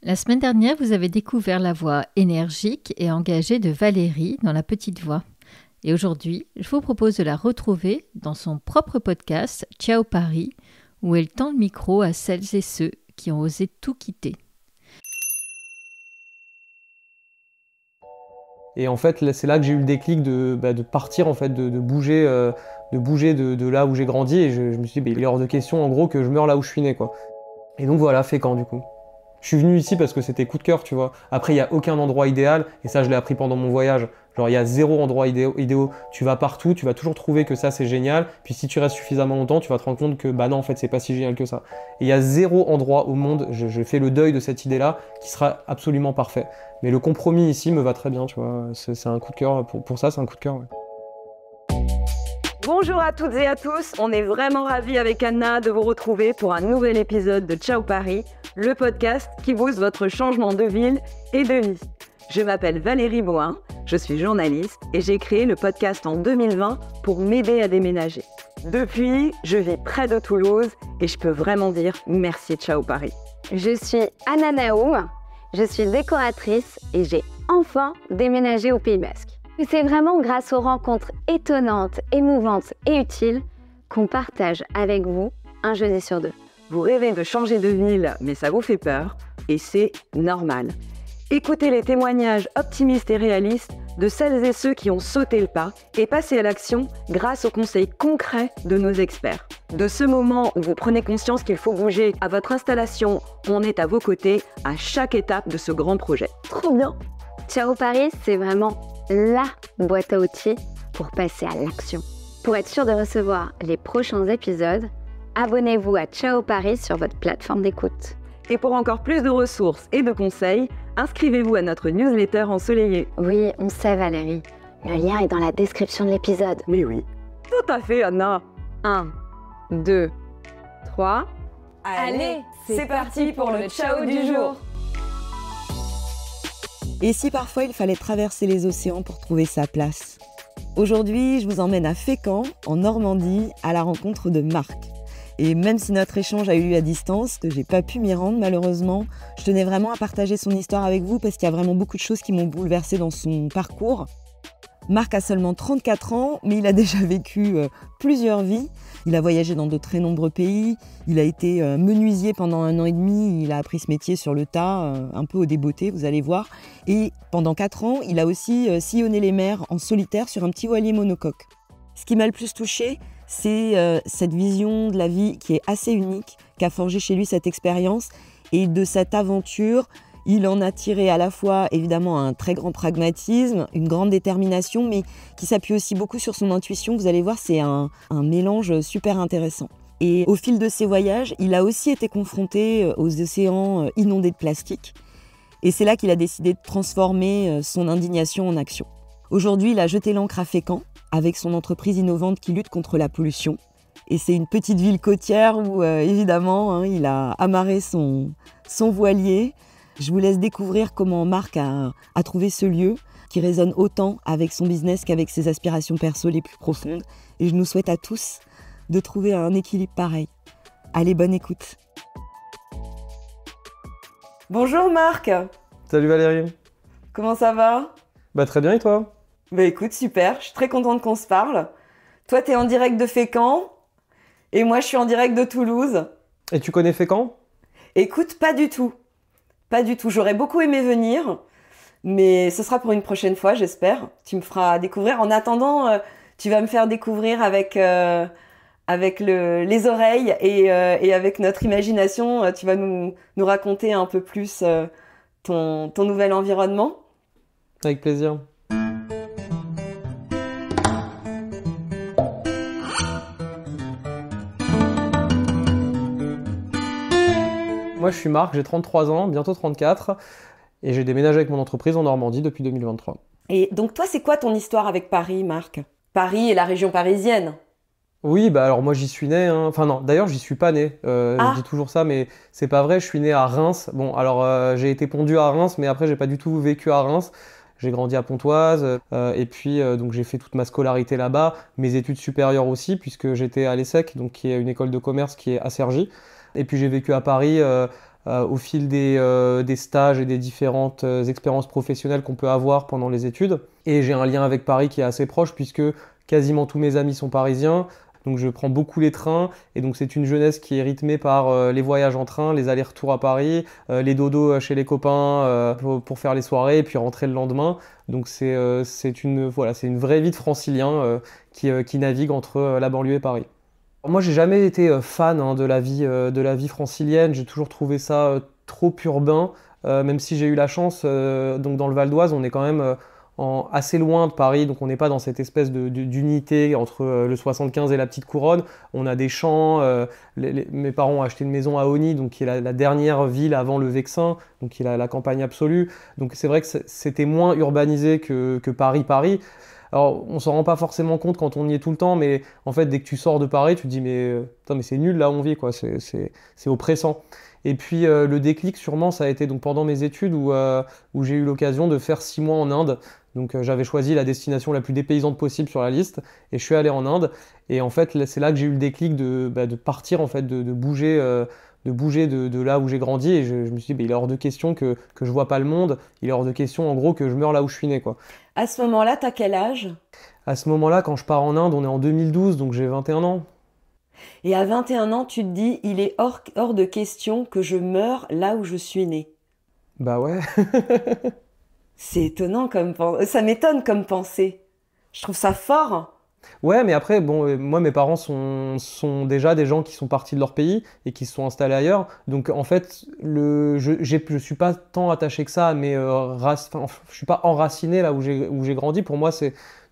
La semaine dernière, vous avez découvert la voix énergique et engagée de Valérie dans La Petite Voix. Et aujourd'hui, je vous propose de la retrouver dans son propre podcast Ciao Paris, où elle tend le micro à celles et ceux qui ont osé tout quitter. Et en fait, c'est là que j'ai eu le déclic de partir, en fait, de bouger, de là où j'ai grandi. Et je me suis dit, il est hors de question, en gros, que je meure là où je suis né, quoi. Et donc voilà, Fécamp, du coup. Je suis venu ici parce que c'était coup de cœur, tu vois. Après, il n'y a aucun endroit idéal, et ça, je l'ai appris pendant mon voyage. Genre, il y a zéro endroit idéal. Tu vas partout, tu vas toujours trouver que ça, c'est génial. Puis si tu restes suffisamment longtemps, tu vas te rendre compte que, bah non, en fait, c'est pas si génial que ça. Et il y a zéro endroit au monde, je fais le deuil de cette idée-là, qui sera absolument parfait. Mais le compromis ici me va très bien, tu vois. C'est un coup de cœur, pour ça, c'est un coup de cœur, ouais. Bonjour à toutes et à tous, on est vraiment ravis avec Anna de vous retrouver pour un nouvel épisode de Ciao Paris, le podcast qui booste votre changement de ville et de vie. Je m'appelle Valérie Boin, je suis journaliste et j'ai créé le podcast en 2020 pour m'aider à déménager. Depuis, je vis près de Toulouse et je peux vraiment dire merci Ciao Paris. Je suis Anna Naoum, je suis décoratrice et j'ai enfin déménagé au Pays Basque. C'est vraiment grâce aux rencontres étonnantes, émouvantes et utiles qu'on partage avec vous un jeudi sur deux. Vous rêvez de changer de ville, mais ça vous fait peur, et c'est normal. Écoutez les témoignages optimistes et réalistes de celles et ceux qui ont sauté le pas et passé à l'action grâce aux conseils concrets de nos experts. De ce moment où vous prenez conscience qu'il faut bouger à votre installation, on est à vos côtés à chaque étape de ce grand projet. Trop bien! Ciao Paris, c'est vraiment la boîte à outils pour passer à l'action. Pour être sûr de recevoir les prochains épisodes, abonnez-vous à Ciao Paris sur votre plateforme d'écoute. Et pour encore plus de ressources et de conseils, inscrivez-vous à notre newsletter ensoleillée. Oui, on sait Valérie, le lien est dans la description de l'épisode. Mais oui, tout à fait Anna. 1, 2, 3... Allez, c'est parti pour le ciao du jour. Et si parfois il fallait traverser les océans pour trouver sa place? Aujourd'hui, je vous emmène à Fécamp, en Normandie, à la rencontre de Marc. Et même si notre échange a eu lieu à distance, que j'ai pas pu m'y rendre malheureusement, je tenais vraiment à partager son histoire avec vous parce qu'il y a vraiment beaucoup de choses qui m'ont bouleversée dans son parcours. Marc a seulement 34 ans, mais il a déjà vécu plusieurs vies. Il a voyagé dans de très nombreux pays, il a été menuisier pendant 1 an et demi, il a appris ce métier sur le tas, un peu au débeauté, vous allez voir. Et pendant 4 ans, il a aussi sillonné les mers en solitaire sur un petit voilier monocoque. Ce qui m'a le plus touchée, c'est cette vision de la vie qui est assez unique, qu'a forgé chez lui cette expérience. Et de cette aventure, il en a tiré à la fois évidemment un très grand pragmatisme, une grande détermination, mais qui s'appuie aussi beaucoup sur son intuition. Vous allez voir, c'est un mélange super intéressant. Et au fil de ses voyages, il a aussi été confronté aux océans inondés de plastique. Et c'est là qu'il a décidé de transformer son indignation en action. Aujourd'hui, il a jeté l'ancre à Fécamp avec son entreprise innovante qui lutte contre la pollution. Et c'est une petite ville côtière où, évidemment, il a amarré son voilier. Je vous laisse découvrir comment Marc a trouvé ce lieu qui résonne autant avec son business qu'avec ses aspirations perso les plus profondes. Et je nous souhaite à tous de trouver un équilibre pareil. Allez, bonne écoute. Bonjour Marc. Salut Valérie. Comment ça va? Bah très bien, et toi? Bah écoute, super, je suis très contente qu'on se parle. Toi, t'es en direct de Fécamp et moi, je suis en direct de Toulouse. Et tu connais Fécamp? Écoute, pas du tout. Pas du tout. J'aurais beaucoup aimé venir, mais ce sera pour une prochaine fois, j'espère. Tu me feras découvrir. En attendant, tu vas me faire découvrir avec les oreilles et avec notre imagination. Tu vas nous raconter un peu plus ton nouvel environnement. Avec plaisir. Moi, je suis Marc, j'ai 33 ans, bientôt 34, et j'ai déménagé avec mon entreprise en Normandie depuis 2023. Et donc toi, c'est quoi ton histoire avec Paris, Marc? Paris et la région parisienne? Oui, bah alors moi j'y suis né, hein. Enfin non, d'ailleurs j'y suis pas né, je dis toujours ça, mais c'est pas vrai, je suis né à Reims. Bon, alors j'ai été pondu à Reims, mais après j'ai pas du tout vécu à Reims. J'ai grandi à Pontoise, et puis donc j'ai fait toute ma scolarité là-bas, mes études supérieures aussi, puisque j'étais à l'ESSEC, donc qui est une école de commerce qui est à Cergy. Et puis j'ai vécu à Paris au fil des stages et des différentes expériences professionnelles qu'on peut avoir pendant les études. Et j'ai un lien avec Paris qui est assez proche puisque quasiment tous mes amis sont parisiens. Donc je prends beaucoup les trains et donc c'est une jeunesse qui est rythmée par les voyages en train, les allers-retours à Paris, les dodos chez les copains pour faire les soirées et puis rentrer le lendemain. Donc c'est une vraie vie de francilien qui navigue entre la banlieue et Paris. Moi j'ai jamais été fan de la vie francilienne, j'ai toujours trouvé ça trop urbain, même si j'ai eu la chance, donc dans le Val d'Oise on est quand même assez loin de Paris, donc on n'est pas dans cette espèce d'unité entre le 75 et la petite couronne. On a des champs, mes parents ont acheté une maison à Osny, donc qui est la dernière ville avant le Vexin, donc qui est la campagne absolue. Donc c'est vrai que c'était moins urbanisé que Paris. Alors on s'en rend pas forcément compte quand on y est tout le temps, mais en fait dès que tu sors de Paris, tu te dis putain, mais c'est nul là où on vit, quoi. C'est oppressant. Et puis le déclic sûrement ça a été donc pendant mes études où j'ai eu l'occasion de faire 6 mois en Inde. Donc j'avais choisi la destination la plus dépaysante possible sur la liste et je suis allé en Inde. Et en fait c'est là que j'ai eu le déclic de partir, en fait, de bouger de là où j'ai grandi. Et je me suis dit il est hors de question que je vois pas le monde. Il est hors de question en gros que je meure là où je suis né, quoi. À ce moment-là, t'as quel âge? À ce moment-là, quand je pars en Inde, on est en 2012, donc j'ai 21 ans. Et à 21 ans, tu te dis, il est hors de question que je meure là où je suis né. Bah ouais. C'est étonnant ça m'étonne comme pensée. Je trouve ça fort. Ouais, mais après, bon, moi, mes parents sont déjà des gens qui sont partis de leur pays et qui se sont installés ailleurs. Donc, en fait, je suis pas tant attaché que ça à mes enfin, je suis pas enraciné là où j'ai grandi. Pour moi,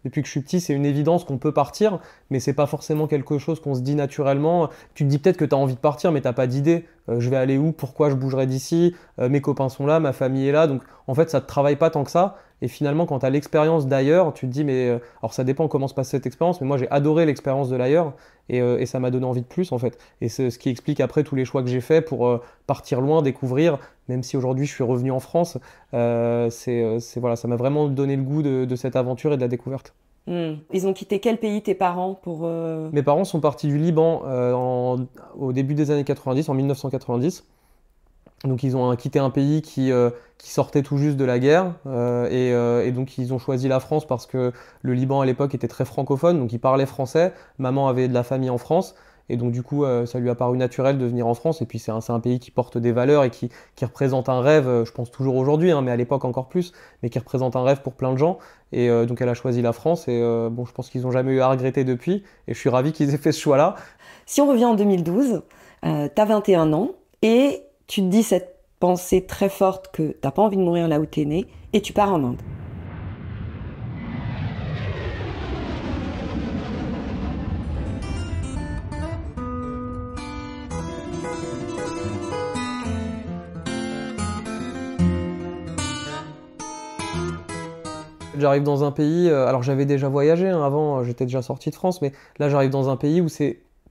depuis que je suis petit, c'est une évidence qu'on peut partir, mais c'est pas forcément quelque chose qu'on se dit naturellement. Tu te dis peut-être que tu as envie de partir, mais t'as pas d'idée. Je vais aller où? Pourquoi je bougerai d'ici? Mes copains sont là, ma famille est là. Donc, en fait, ça te travaille pas tant que ça. Et finalement, quand tu as l'expérience d'ailleurs, tu te dis, alors ça dépend comment se passe cette expérience, mais moi j'ai adoré l'expérience de l'ailleurs et ça m'a donné envie de plus, en fait. Et c'est ce qui explique après tous les choix que j'ai faits pour partir loin, découvrir, même si aujourd'hui je suis revenu en France, voilà, ça m'a vraiment donné le goût de cette aventure et de la découverte. Ils ont quitté quel pays, tes parents, pour... Mes parents sont partis du Liban au début des années 90, en 1990. Donc ils ont quitté un pays qui sortait tout juste de la guerre et donc ils ont choisi la France parce que le Liban à l'époque était très francophone, donc ils parlaient français, maman avait de la famille en France et donc du coup ça lui a paru naturel de venir en France et puis c'est un pays qui porte des valeurs et qui représente un rêve, je pense toujours aujourd'hui, mais à l'époque encore plus, mais qui représente un rêve pour plein de gens et donc elle a choisi la France et bon, je pense qu'ils n'ont jamais eu à regretter depuis et je suis ravi qu'ils aient fait ce choix-là. Si on revient en 2012, t'as 21 ans et tu te dis cette pensée très forte que t'as pas envie de mourir là où t'es né et tu pars en Inde. J'arrive dans un pays, alors j'avais déjà voyagé avant, j'étais déjà sorti de France, mais là j'arrive dans un pays où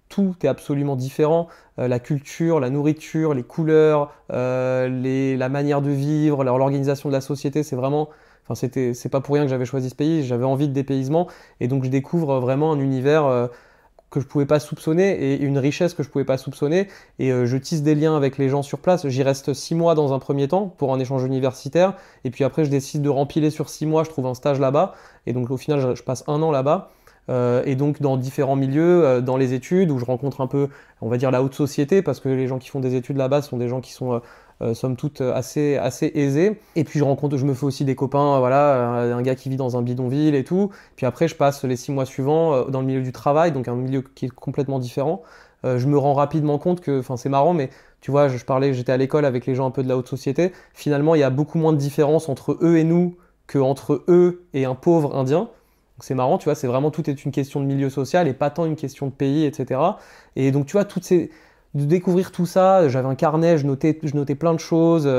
tout est absolument différent. La culture, la nourriture, les couleurs, la manière de vivre, l'organisation de la société, c'est pas pour rien que j'avais choisi ce pays, j'avais envie de dépaysement et donc je découvre vraiment un univers que je pouvais pas soupçonner et une richesse que je pouvais pas soupçonner et je tisse des liens avec les gens sur place. J'y reste 6 mois dans un premier temps pour un échange universitaire et puis après je décide de rempiler sur 6 mois, je trouve un stage là-bas et donc au final je passe 1 an là-bas. Et donc dans différents milieux, dans les études, où je rencontre un peu, on va dire, la haute société, parce que les gens qui font des études là-bas sont des gens qui sont, somme toute, assez aisés. Et puis je me fais aussi des copains, voilà, un gars qui vit dans un bidonville et tout. Puis après, je passe les 6 mois suivants dans le milieu du travail, donc un milieu qui est complètement différent. Je me rends rapidement compte que, enfin c'est marrant, mais tu vois, j'étais à l'école avec les gens un peu de la haute société. Finalement, il y a beaucoup moins de différence entre eux et nous qu'entre eux et un pauvre indien. Donc c'est marrant, tu vois, c'est vraiment tout est une question de milieu social et pas tant une question de pays, etc. Et donc tu vois, de découvrir tout ça, j'avais un carnet, je notais plein de choses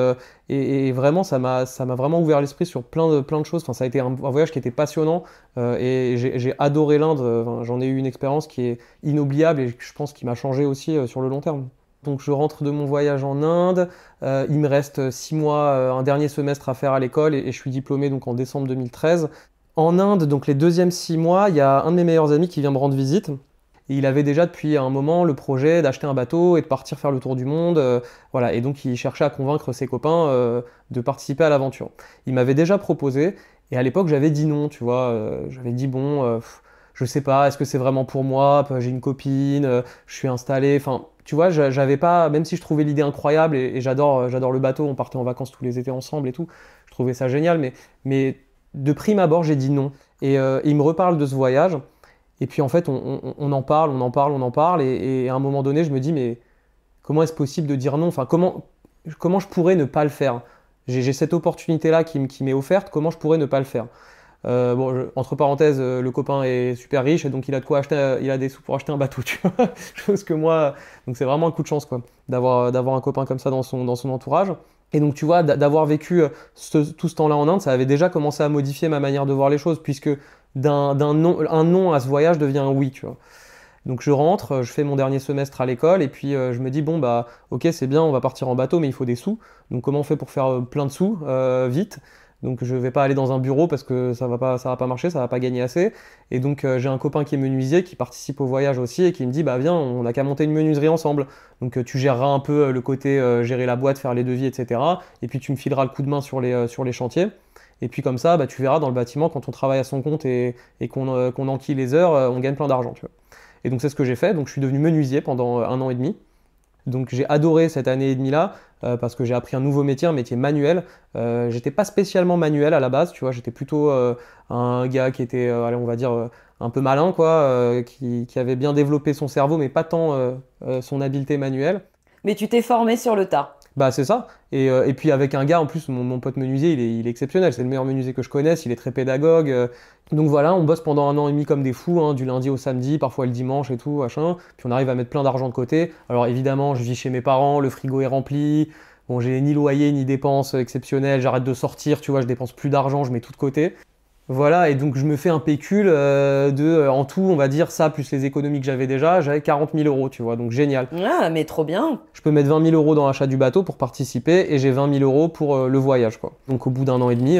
et vraiment ça m'a vraiment ouvert l'esprit sur plein de choses. Enfin, ça a été un voyage qui était passionnant et j'ai adoré l'Inde. Enfin, j'en ai eu une expérience qui est inoubliable et je pense qui m'a changé aussi sur le long terme. Donc je rentre de mon voyage en Inde, il me reste 6 mois, un dernier semestre à faire à l'école et je suis diplômé donc en décembre 2013. En Inde, donc les deuxièmes 6 mois, il y a un de mes meilleurs amis qui vient me rendre visite. Et il avait déjà depuis un moment le projet d'acheter un bateau et de partir faire le tour du monde. Voilà. Et donc il cherchait à convaincre ses copains de participer à l'aventure. Il m'avait déjà proposé et à l'époque j'avais dit non, tu vois. J'avais dit bon, je sais pas, est-ce que c'est vraiment pour moi? J'ai une copine, je suis installé. Enfin, tu vois, j'avais pas, même si je trouvais l'idée incroyable et j'adore le bateau, on partait en vacances tous les étés ensemble et tout, je trouvais ça génial, mais de prime abord j'ai dit non. Et il me reparle de ce voyage. Et puis en fait, on en parle, et à un moment donné, je me dis, mais comment est-ce possible de dire non? Enfin, comment je pourrais ne pas le faire? J'ai cette opportunité-là qui m'est offerte, comment je pourrais ne pas le faire? Bon, entre parenthèses, le copain est super riche, et donc il a de quoi acheter, il a des sous pour acheter un bateau, tu vois. Chose que moi, donc c'est vraiment un coup de chance, quoi, d'avoir un copain comme ça dans son entourage. Et donc tu vois, d'avoir vécu tout ce temps-là en Inde, ça avait déjà commencé à modifier ma manière de voir les choses, puisque un non à ce voyage devient un oui, tu vois. Donc je rentre, je fais mon dernier semestre à l'école, et puis je me dis, bon bah ok c'est bien, on va partir en bateau, mais il faut des sous. Donc comment on fait pour faire plein de sous vite? Donc je vais pas aller dans un bureau parce que ça va pas marcher, ça va pas gagner assez. Et donc j'ai un copain qui est menuisier, qui participe au voyage aussi, et qui me dit, bah viens, on a qu'à monter une menuiserie ensemble. Donc tu géreras un peu le côté gérer la boîte, faire les devis, etc. Et puis tu me fileras le coup de main sur les chantiers. Et puis comme ça, bah, tu verras dans le bâtiment, quand on travaille à son compte et qu'on enquille les heures, on gagne plein d'argent, tu vois. Et donc c'est ce que j'ai fait, donc je suis devenu menuisier pendant 1 an et demi. Donc j'ai adoré cette année et demie-là, parce que j'ai appris un nouveau métier, un métier manuel. J'étais pas spécialement manuel à la base, tu vois, j'étais plutôt un gars qui était, allez, on va dire, un peu malin, quoi, qui avait bien développé son cerveau, mais pas tant son habileté manuelle. Mais tu t'es formé sur le tas. Bah c'est ça, et puis avec un gars, en plus mon pote menuisier, il est exceptionnel, c'est le meilleur menuisier que je connaisse, il est très pédagogue, donc voilà, on bosse pendant 1 an et demi comme des fous, hein, du lundi au samedi, parfois le dimanche et tout, machin, puis on arrive à mettre plein d'argent de côté. Alors évidemment, je vis chez mes parents, le frigo est rempli, bon j'ai ni loyer ni dépenses exceptionnelles, j'arrête de sortir, tu vois, je dépense plus d'argent, je mets tout de côté. Voilà, et donc je me fais un pécule en tout, on va dire ça, plus les économies que j'avais déjà, j'avais 40 000 euros, tu vois, donc génial. Ah, mais trop bien. Je peux mettre 20 000 euros dans l'achat du bateau pour participer, et j'ai 20 000 euros pour le voyage, quoi. Donc au bout d'1 an et demi,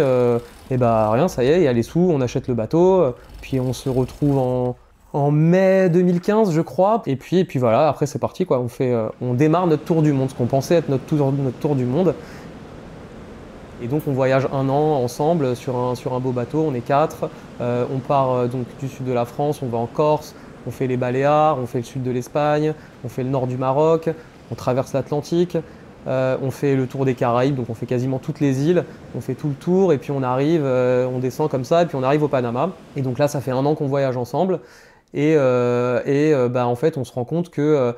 et bah rien, ça y est, il y a les sous, on achète le bateau, puis on se retrouve en mai 2015, je crois, et puis voilà, après c'est parti, quoi. On démarre notre tour du monde, ce qu'on pensait être notre tour du monde. Et donc on voyage 1 an ensemble sur un beau bateau, on est 4. On part donc du sud de la France, on va en Corse, on fait les Baléares, on fait le sud de l'Espagne, on fait le nord du Maroc, on traverse l'Atlantique, on fait le tour des Caraïbes, donc on fait quasiment toutes les îles, on fait tout le tour, et puis on arrive, on descend comme ça, et puis on arrive au Panama. Et donc là ça fait 1 an qu'on voyage ensemble, et bah, en fait on se rend compte que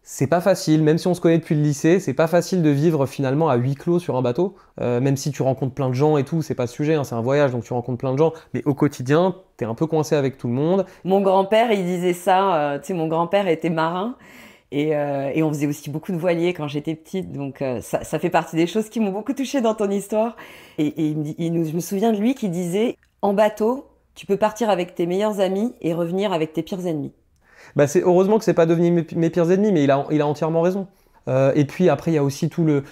c'est pas facile, même si on se connaît depuis le lycée, c'est pas facile de vivre finalement à huis clos sur un bateau, même si tu rencontres plein de gens et tout, c'est pas le sujet, hein, c'est un voyage donc tu rencontres plein de gens, mais au quotidien, t'es un peu coincé avec tout le monde. Mon grand-père, il disait ça, tu sais, mon grand-père était marin et on faisait aussi beaucoup de voiliers quand j'étais petite, donc ça fait partie des choses qui m'ont beaucoup touchée dans ton histoire. Et je me souviens de lui qui disait, en bateau, tu peux partir avec tes meilleurs amis et revenir avec tes pires ennemis. Bah heureusement que c'est pas devenu mes pires ennemis, mais il a entièrement raison. Et puis après, il y a aussi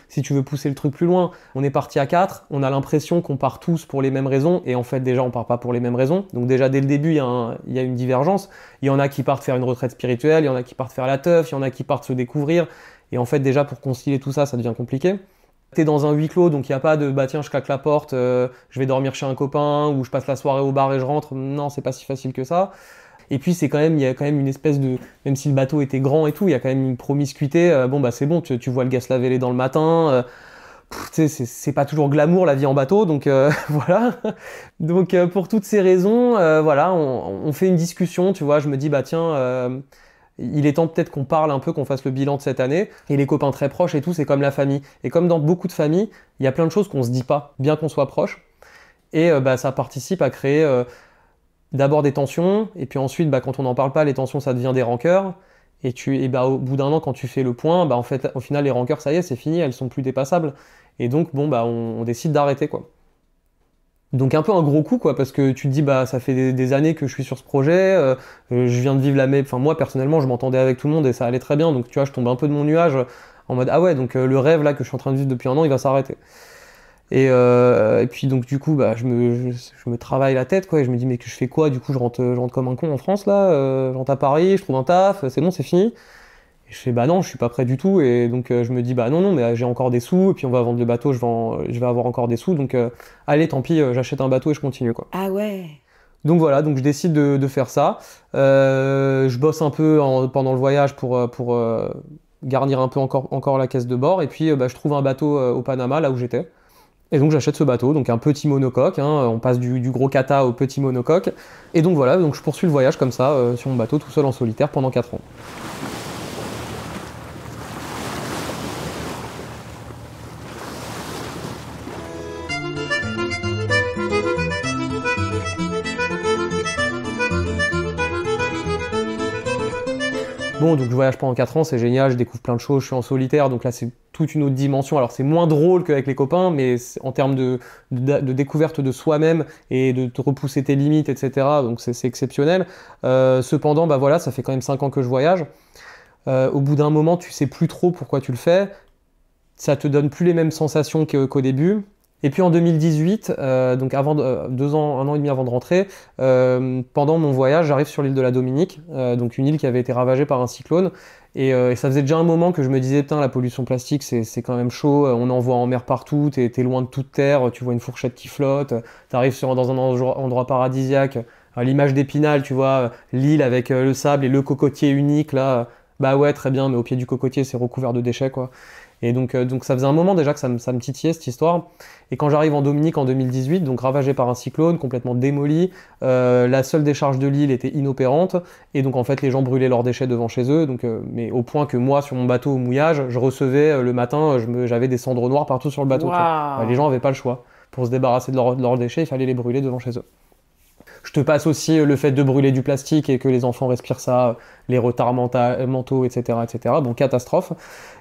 si tu veux pousser le truc plus loin, on est parti à 4, on a l'impression qu'on part tous pour les mêmes raisons, et en fait déjà on part pas pour les mêmes raisons. Donc déjà dès le début, il y a une divergence. Il y en a qui partent faire une retraite spirituelle, il y en a qui partent faire la teuf, il y en a qui partent se découvrir. Et en fait déjà pour concilier tout ça, ça devient compliqué. T'es dans un huis clos, donc il n'y a pas de bah tiens je claque la porte, je vais dormir chez un copain, ou je passe la soirée au bar et je rentre. Non, c'est pas si facile que ça. Et puis il y a quand même une espèce de, même si le bateau était grand et tout, il y a quand même une promiscuité. Bon bah c'est bon, tu vois le gars se laver les dents le matin. Tu sais, c'est pas toujours glamour la vie en bateau, donc voilà. Donc pour toutes ces raisons, voilà, on fait une discussion, tu vois. Je me dis bah tiens, il est temps peut-être qu'on parle un peu, qu'on fasse le bilan de cette année. Et les copains très proches et tout, c'est comme la famille. Et comme dans beaucoup de familles, il y a plein de choses qu'on se dit pas, bien qu'on soit proche. Et bah ça participe à créer d'abord des tensions, et puis ensuite, bah, quand on n'en parle pas, les tensions, ça devient des rancœurs. Et bah, au bout d'1 an, quand tu fais le point, bah, en fait, au final, les rancœurs, ça y est, c'est fini, elles sont plus dépassables. Et donc, bon, bah, on décide d'arrêter, quoi. Donc un peu un gros coup, quoi, parce que tu te dis, bah, ça fait des années que je suis sur ce projet, je viens de vivre enfin, moi, personnellement, je m'entendais avec tout le monde et ça allait très bien, donc tu vois, je tombe un peu de mon nuage en mode, ah ouais, donc le rêve, là, que je suis en train de vivre depuis 1 an, il va s'arrêter. Et puis donc du coup, je me travaille la tête, quoi, et je me dis mais que je fais quoi? Du coup, je rentre comme un con en France là, je rentre à Paris, je trouve un taf, c'est bon, c'est fini. Et je fais bah non, je suis pas prêt du tout, et donc je me dis bah non, mais j'ai encore des sous, et puis on va vendre le bateau, je vais avoir encore des sous, donc allez, tant pis, j'achète un bateau et je continue, quoi. Ah ouais. Donc voilà, donc je décide de faire ça. Je bosse un peu pendant le voyage pour garnir un peu encore la caisse de bord, et puis je trouve un bateau au Panama, là où j'étais. Et donc j'achète ce bateau, donc un petit monocoque, hein, on passe du gros kata au petit monocoque. Et donc voilà, donc je poursuis le voyage comme ça, sur mon bateau, tout seul en solitaire pendant 4 ans. Bon, donc je voyage pendant 4 ans, c'est génial, je découvre plein de choses, je suis en solitaire, donc là c'est toute une autre dimension. Alors c'est moins drôle qu'avec les copains, mais en termes de découverte de soi-même et de te repousser tes limites, etc. Donc c'est exceptionnel. Cependant, voilà, ça fait quand même 5 ans que je voyage. Au bout d'un moment, tu sais plus trop pourquoi tu le fais. Ça te donne plus les mêmes sensations qu'au début. Et puis en 2018, donc avant 2 ans, 1 an et demi avant de rentrer, pendant mon voyage, j'arrive sur l'île de la Dominique, donc une île qui avait été ravagée par un cyclone. Et ça faisait déjà un moment que je me disais, putain, la pollution plastique, c'est quand même chaud, on en voit en mer partout, t'es loin de toute terre, tu vois une fourchette qui flotte, t'arrives dans un endroit paradisiaque, à l'image d'Épinal, tu vois, l'île avec le sable et le cocotier unique, là, bah ouais, très bien, mais au pied du cocotier, c'est recouvert de déchets, quoi. Et donc ça faisait un moment déjà que ça me titillait cette histoire. Et quand j'arrive en Dominique en 2018, donc ravagé par un cyclone, complètement démoli, la seule décharge de l'île était inopérante, et donc en fait les gens brûlaient leurs déchets devant chez eux, donc, mais au point que moi sur mon bateau au mouillage, je recevais le matin, j'avais des cendres noires partout sur le bateau. Wow. Les gens n'avaient pas le choix. Pour se débarrasser de leurs déchets, il fallait les brûler devant chez eux. Je te passe aussi le fait de brûler du plastique et que les enfants respirent ça, les retards mentaux, etc., etc. Bon, catastrophe.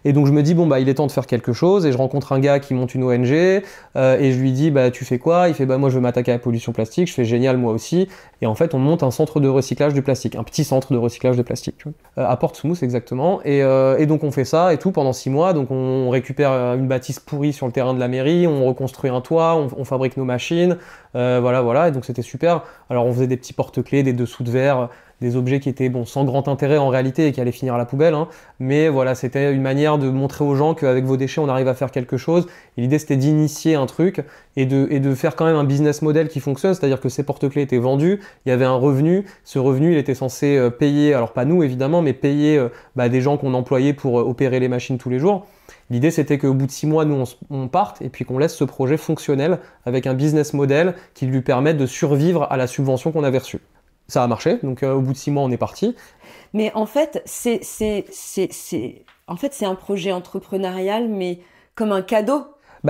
Et donc je me dis, il est temps de faire quelque chose. Et je rencontre un gars qui monte une ONG et je lui dis, tu fais quoi? Il fait, moi je veux m'attaquer à la pollution plastique. Je fais, génial, moi aussi. Et en fait, on monte un centre de recyclage du plastique, un petit centre de recyclage de plastique, à Portsmouth exactement. Et donc on fait ça et tout pendant 6 mois. Donc on récupère une bâtisse pourrie sur le terrain de la mairie, on reconstruit un toit, on fabrique nos machines. Voilà. Et donc c'était super. Alors on faisait des petits porte-clés, des dessous de verre, des objets qui étaient sans grand intérêt en réalité et qui allaient finir à la poubelle, hein. Mais voilà, c'était une manière de montrer aux gens qu'avec vos déchets on arrive à faire quelque chose. Et l'idée c'était d'initier un truc et de faire quand même un business model qui fonctionne, c'est-à-dire que ces porte-clés étaient vendus, il y avait un revenu, ce revenu il était censé payer, alors pas nous évidemment, mais payer des gens qu'on employait pour opérer les machines tous les jours. L'idée, c'était qu'au bout de 6 mois, nous, on parte et puis qu'on laisse ce projet fonctionnel avec un business model qui lui permette de survivre à la subvention qu'on avait reçue. Ça a marché, donc au bout de 6 mois, on est parti. Mais en fait, c'est un projet entrepreneurial, mais comme un cadeau.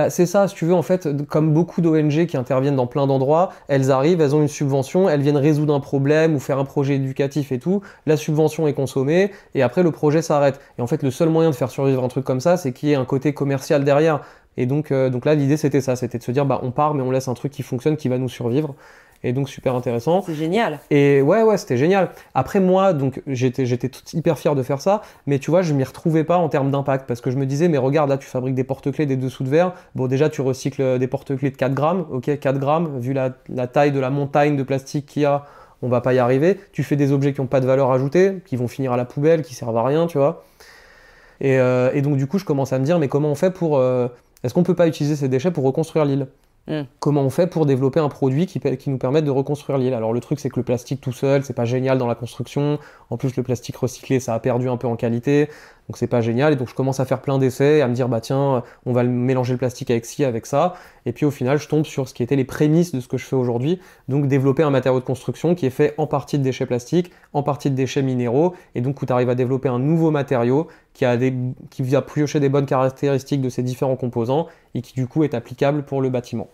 C'est ça, si tu veux, en fait, comme beaucoup d'ONG qui interviennent dans plein d'endroits, elles arrivent, elles ont une subvention, elles viennent résoudre un problème ou faire un projet éducatif et tout, la subvention est consommée, et après le projet s'arrête. Et en fait, le seul moyen de faire survivre un truc comme ça, c'est qu'il y ait un côté commercial derrière. Et donc là, l'idée, c'était ça, c'était de se dire, on part, mais on laisse un truc qui fonctionne, qui va nous survivre. Et donc super intéressant. C'est génial. Et ouais, c'était génial. Après moi, donc j'étais hyper fier de faire ça, mais tu vois, je m'y retrouvais pas en termes d'impact parce que je me disais, mais regarde, là tu fabriques des porte-clés, des dessous de verre. Bon, déjà tu recycles des porte-clés de 4 grammes, ok, 4 grammes, vu la taille de la montagne de plastique qu'il y a, on va pas y arriver. Tu fais des objets qui n'ont pas de valeur ajoutée, qui vont finir à la poubelle, qui servent à rien, tu vois. Et donc du coup, je commence à me dire, mais comment on fait pour... est-ce qu'on peut pas utiliser ces déchets pour reconstruire l'île ? Comment on fait pour développer un produit qui nous permette de reconstruire l'île? Alors le truc c'est que le plastique tout seul c'est pas génial dans la construction, en plus le plastique recyclé ça a perdu un peu en qualité, donc c'est pas génial, et donc je commence à faire plein d'essais et à me dire tiens on va mélanger le plastique avec ci, avec ça, et puis au final je tombe sur ce qui étaient les prémices de ce que je fais aujourd'hui, donc développer un matériau de construction qui est fait en partie de déchets plastiques, en partie de déchets minéraux, et donc où tu arrives à développer un nouveau matériau qui va piocher des bonnes caractéristiques de ces différents composants et qui du coup est applicable pour le bâtiment.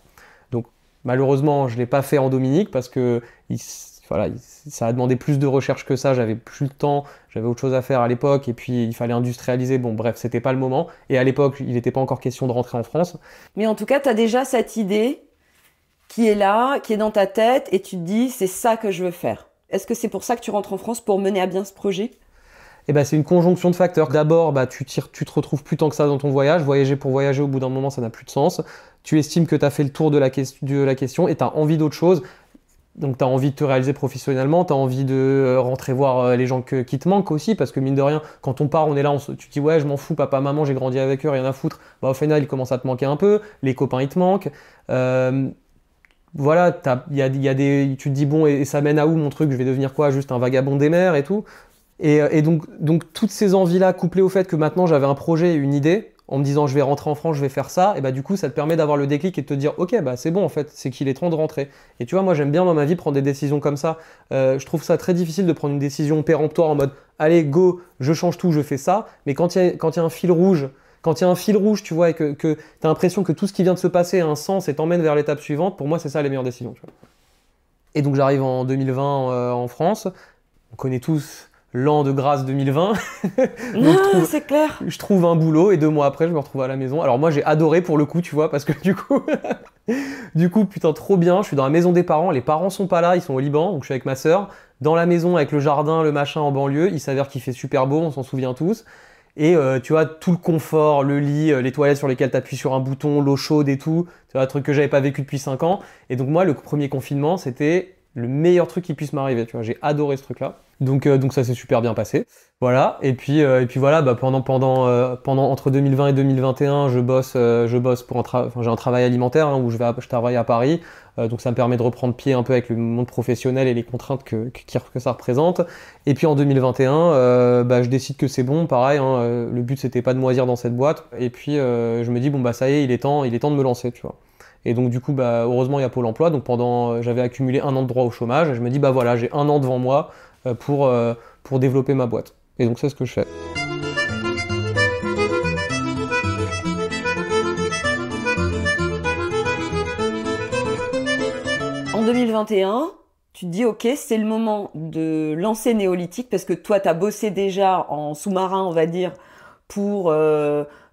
Donc malheureusement je ne l'ai pas fait en Dominique parce que ça a demandé plus de recherche que ça, j'avais plus le temps, j'avais autre chose à faire à l'époque et puis il fallait industrialiser, bref c'était pas le moment, et à l'époque il n'était pas encore question de rentrer en France. Mais en tout cas tu as déjà cette idée qui est là, qui est dans ta tête et tu te dis c'est ça que je veux faire. Est-ce que c'est pour ça que tu rentres en France, pour mener à bien ce projet ? Et ben, c'est une conjonction de facteurs. D'abord, tu te retrouves plus tant que ça dans ton voyage. Voyager pour voyager, au bout d'un moment, ça n'a plus de sens. Tu estimes que tu as fait le tour de la question et tu as envie d'autre chose. Donc tu as envie de te réaliser professionnellement, tu as envie de rentrer voir les gens qui te manquent aussi, parce que mine de rien, quand on part, on est là, tu te dis ouais, je m'en fous, papa, maman, j'ai grandi avec eux, rien à foutre. Au final, ils commencent à te manquer un peu, les copains, ils te manquent. Voilà, tu te dis bon, et ça mène à où mon truc? Je vais devenir quoi? Juste un vagabond des mers et tout. Et donc toutes ces envies-là, couplées au fait que maintenant j'avais un projet, une idée, en me disant je vais rentrer en France, je vais faire ça, et du coup ça te permet d'avoir le déclic et de te dire ok, c'est bon en fait, c'est qu'il est temps de rentrer. Et tu vois, moi j'aime bien dans ma vie prendre des décisions comme ça. Je trouve ça très difficile de prendre une décision péremptoire en mode allez go, je change tout, je fais ça. Mais quand il y a un fil rouge, tu vois, et que tu as l'impression que tout ce qui vient de se passer a un sens et t'emmène vers l'étape suivante, pour moi c'est ça les meilleures décisions. Tu vois. Et donc j'arrive en 2020 en France, on connaît tous l'an de grâce 2020. C'est clair. Je trouve un boulot et 2 mois après, je me retrouve à la maison. Alors moi, j'ai adoré pour le coup, tu vois, parce que du coup, putain, trop bien. Je suis dans la maison des parents. Les parents sont pas là, ils sont au Liban, donc je suis avec ma sœur. Dans la maison, avec le jardin, le machin en banlieue. Il s'avère qu'il fait super beau, on s'en souvient tous. Et tu vois, tout le confort, le lit, les toilettes sur lesquelles tu appuies sur un bouton, l'eau chaude et tout. Tu vois, un truc que j'avais pas vécu depuis 5 ans. Et donc moi, le premier confinement, c'était le meilleur truc qui puisse m'arriver. Tu vois, j'ai adoré ce truc-là. Donc ça s'est super bien passé. Voilà. Et puis voilà, pendant entre 2020 et 2021, je bosse pour j'ai un travail alimentaire où je travaille à Paris. Donc ça me permet de reprendre pied un peu avec le monde professionnel et les contraintes que ça représente. Et puis en 2021, je décide que c'est bon, pareil. Le but c'était pas de moisir dans cette boîte. Et puis je me dis bon ça y est, il est temps de me lancer, tu vois. Et donc du coup, heureusement il y a Pôle Emploi. Donc j'avais accumulé 1 an de droit au chômage. Et je me dis voilà, j'ai 1 an devant moi pour développer ma boîte. Et donc c'est ce que je fais. En 2021, tu te dis ok, c'est le moment de lancer Néolithique parce que toi tu as bossé déjà en sous-marin, on va dire, pour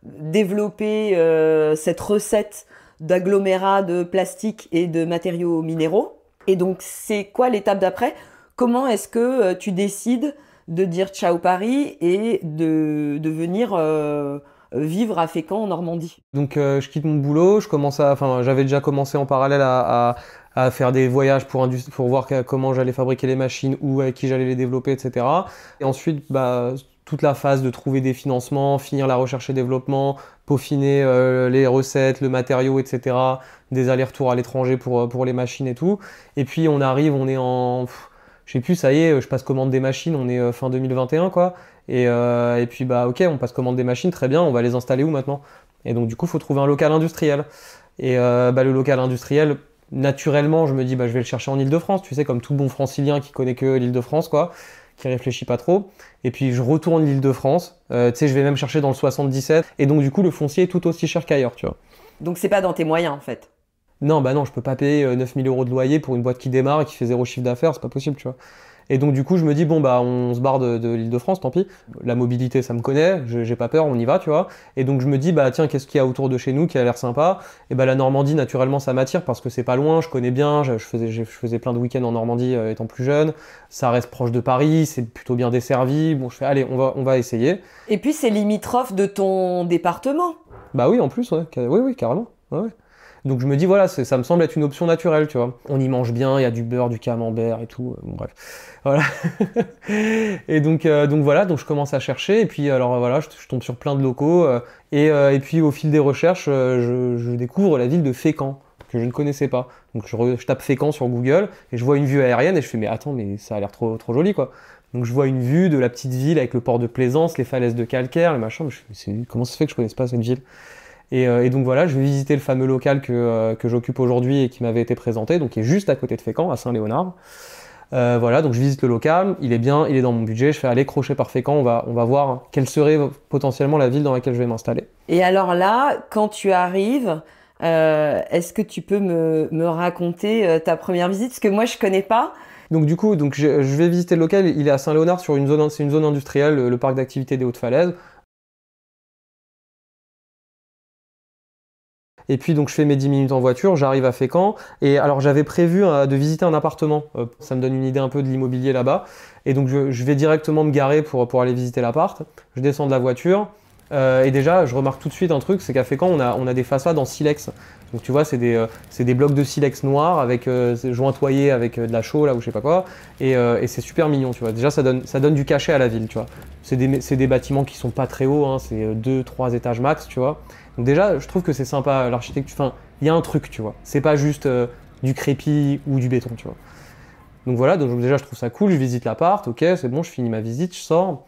développer cette recette d'agglomérat de plastique et de matériaux minéraux. Et donc c'est quoi l'étape d'après? Comment est-ce que tu décides de dire ciao Paris et de venir vivre à Fécamp en Normandie? Donc je quitte mon boulot, j'avais déjà commencé en parallèle à faire des voyages pour voir comment j'allais fabriquer les machines, où avec qui j'allais les développer, etc. Et ensuite, toute la phase de trouver des financements, finir la recherche et développement, peaufiner les recettes, le matériau, etc. Des allers-retours à l'étranger pour les machines et tout. Et puis on est en... je sais plus, ça y est, je passe commande des machines, on est fin 2021 quoi. Et puis ok, on passe commande des machines, très bien, on va les installer où maintenant? Et donc du coup, il faut trouver un local industriel. Et le local industriel, naturellement, je me dis, je vais le chercher en Île-de-France, tu sais, comme tout bon francilien qui connaît que l'Île-de-France, quoi, qui réfléchit pas trop. Et puis je retourne l'Île-de-France, tu sais, je vais même chercher dans le 77. Et donc du coup, le foncier est tout aussi cher qu'ailleurs, tu vois. Donc c'est pas dans tes moyens en fait? Non, non, je peux pas payer 9000 € de loyer pour une boîte qui démarre et qui fait 0 chiffre d'affaires, c'est pas possible, tu vois. Et donc du coup, je me dis, on se barre de l'Île-de-France, tant pis. La mobilité, ça me connaît, j'ai pas peur, on y va, tu vois. Et donc je me dis, tiens, qu'est-ce qu'il y a autour de chez nous qui a l'air sympa? Et la Normandie, naturellement, ça m'attire parce que c'est pas loin, je connais bien, je faisais plein de week-ends en Normandie étant plus jeune. Ça reste proche de Paris, c'est plutôt bien desservi. Bon, je fais, allez, on va essayer. Et puis c'est limitrophe de ton département? Bah oui, en plus, ouais. Oui, carrément. Ouais. Donc je me dis, voilà, ça me semble être une option naturelle, tu vois. On y mange bien, il y a du beurre, du camembert et tout, bref. Voilà. Et donc voilà, donc je commence à chercher, et puis alors voilà, je tombe sur plein de locaux, et puis au fil des recherches, je découvre la ville de Fécamp, que je ne connaissais pas. Donc je tape Fécamp sur Google, et je vois une vue aérienne, et je fais, mais attends, mais ça a l'air trop joli, quoi. Donc je vois une vue de la petite ville avec le port de Plaisance, les falaises de calcaire, le machin, je fais, comment ça se fait que je connaisse pas cette ville? Et donc voilà, je vais visiter le fameux local que j'occupe aujourd'hui et qui m'avait été présenté, donc qui est juste à côté de Fécamp, à Saint-Léonard. Voilà, donc je visite le local, il est bien, il est dans mon budget, je fais aller crochet par Fécamp, on va voir quelle serait potentiellement la ville dans laquelle je vais m'installer. Et alors là, quand tu arrives, est-ce que tu peux me raconter ta première visite? Parce que moi je connais pas. Donc du coup, je vais visiter le local, il est à Saint-Léonard, c'est une zone industrielle, le parc d'activité des Hautes-Falaises. Et puis donc je fais mes 10 minutes en voiture, j'arrive à Fécamp. Et alors j'avais prévu de visiter un appartement. Ça me donne une idée un peu de l'immobilier là-bas. Et donc je vais directement me garer pour aller visiter l'appart. Je descends de la voiture. Et déjà, je remarque tout de suite un truc, c'est qu'à Fécamp, on a des façades en silex. Donc tu vois, c'est des blocs de silex noirs avec jointoyés avec de la chaux là ou je sais pas quoi. Et c'est super mignon, tu vois. Déjà, ça donne du cachet à la ville, tu vois. C'est des bâtiments qui sont pas très hauts, hein, c'est 2-3 étages max, tu vois. Donc déjà, je trouve que c'est sympa l'architecture. Enfin, il y a un truc, tu vois. C'est pas juste du crépi ou du béton, tu vois. Donc voilà, donc déjà, je trouve ça cool. Je visite l'appart, ok, c'est bon, je finis ma visite, je sors.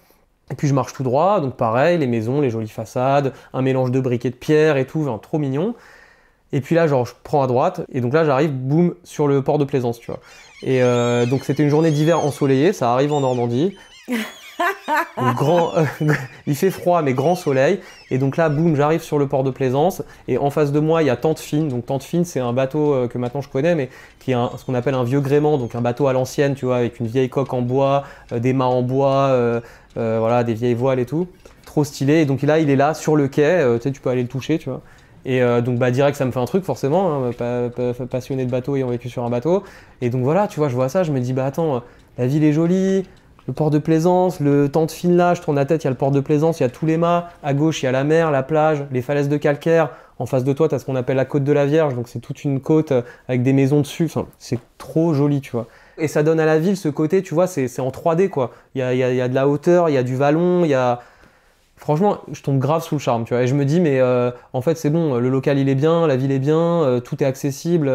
Et puis je marche tout droit, donc pareil, les maisons, les jolies façades, un mélange de briques et de pierres et tout, enfin, trop mignon. Et puis là, genre, je prends à droite, et donc là, j'arrive, boum, sur le port de Plaisance, tu vois. Et donc c'était une journée d'hiver ensoleillée, ça arrive en Normandie. Donc, il fait froid, mais grand soleil. Et donc là, boum, j'arrive sur le port de Plaisance. Et en face de moi, il y a Tante Fine. Donc Tante Fine, c'est un bateau que maintenant je connais, mais qui est ce qu'on appelle un vieux gréement, donc un bateau à l'ancienne, tu vois, avec une vieille coque en bois, des mâts en bois, voilà, des vieilles voiles et tout. Trop stylé. Et donc là, il est là sur le quai, tu sais, tu peux aller le toucher, tu vois. Et donc bah direct ça me fait un truc forcément, hein, passionné de bateau ayant vécu sur un bateau. Et donc voilà, tu vois, je vois ça, je me dis bah attends, la ville est jolie, le port de Plaisance, le Tente Fine là, je tourne la tête, il y a le port de Plaisance, il y a tous les mâts, à gauche il y a la mer, la plage, les falaises de calcaire, en face de toi tu as ce qu'on appelle la côte de la Vierge, donc c'est toute une côte avec des maisons dessus, enfin c'est trop joli, tu vois. Et ça donne à la ville ce côté, tu vois, c'est en 3D quoi, il y a de la hauteur, il y a du vallon, il y a... Franchement, je tombe grave sous le charme, tu vois. Et je me dis, mais en fait, c'est bon, le local, il est bien, la ville est bien, tout est accessible.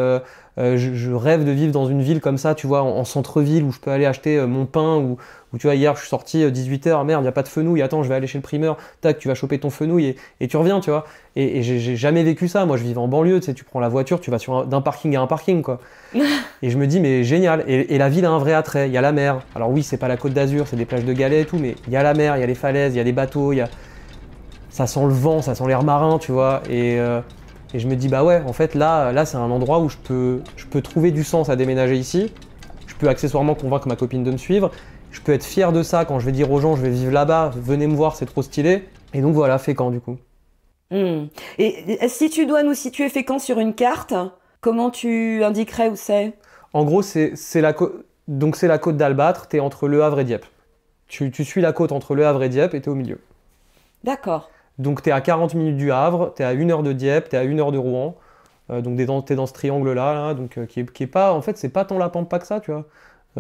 Je rêve de vivre dans une ville comme ça, tu vois, en centre-ville, où je peux aller acheter mon pain, ou tu vois, hier, je suis sorti 18h, merde, il n'y a pas de fenouil, attends, je vais aller chez le primeur, tac, tu vas choper ton fenouil, et tu reviens, tu vois. Et j'ai jamais vécu ça. Moi, je vivais en banlieue, tu sais, tu prends la voiture, tu vas d'un parking à un parking, quoi. Et je me dis, mais génial. Et la ville a un vrai attrait. Il y a la mer. Alors oui, c'est pas la Côte d'Azur, c'est des plages de galets et tout, mais il y a la mer, il y a les falaises, il y a des bateaux, ça sent le vent, ça sent l'air marin, tu vois. Et je me dis, bah ouais, en fait, là c'est un endroit où je peux trouver du sens à déménager ici. Je peux accessoirement convaincre ma copine de me suivre. Je peux être fier de ça quand je vais dire aux gens, je vais vivre là-bas, venez me voir, c'est trop stylé. Et donc voilà, Fécamp du coup. Et si tu dois nous situer Fécamp sur une carte, comment tu indiquerais où c'est? En gros, c'est la côte d'Albâtre, t'es entre Le Havre et Dieppe. Tu suis la côte entre Le Havre et Dieppe et t'es au milieu. D'accord. Donc t'es à 40 minutes du Havre, t'es à 1 heure de Dieppe, t'es à 1 heure de Rouen. Donc t'es dans ce triangle-là, donc, qui est pas... En fait, c'est pas tant la pampa que ça, tu vois.